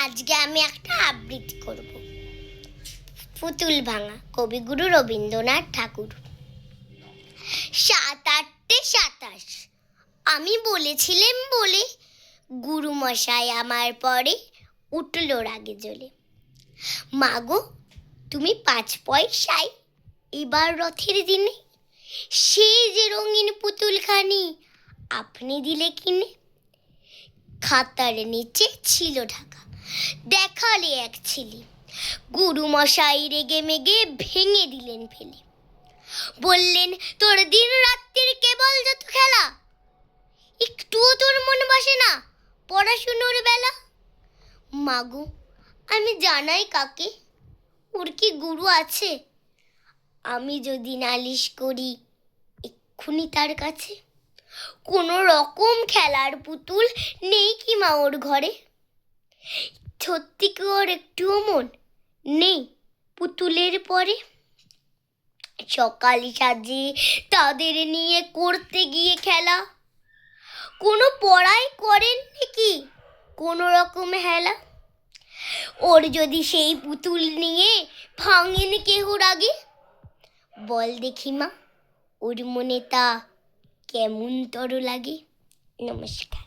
আজকে আমি একটা আবৃত্তি করব। পুতুল ভাঙা, কবিগুরু রবীন্দ্রনাথ ঠাকুর। ৭-৮-২৭ আমি বলেছিলাম বলে গুরুমশাই আমার পরে উঠল রাগে জ্বলে। মাগো তুমি ৫ পয়সায় এবার রথের দিনে সেই যে রঙিন পুতুলখানি আপনি দিলে কিনে। খাতার নিচে ছিল ঢাকা, দেখালে এক ছেলে। গুরুমশাই রেগে মেগে ভেঙে দিলেন ফেলে। বললেন তোর দিন রাত্রির কেবল যত খেলা, একটুও তোর মন বসে না পড়াশুনোর বেলা। মাগো আমি জানাই কাকে, ওর কি গুরু আছে? আমি যদি নালিশ করি এক্ষুনি তার কাছে। কোনো রকম খেলার পুতুল নেই কি মা ওর ঘরে? সত্যি কি ওর একটুও মন নেই পুতুলের পরে? সকাল সাজে তাদের নিয়ে করতে গিয়ে খেলা, কোনো পড়াই করেন নাকি কোনো রকম হেলা? ওর যদি সেই পুতুল নিয়ে ভাঙেন কেহ রাগে, বল দেখি মা ওর মনে তা কেমন তর লাগে। নমস্কার।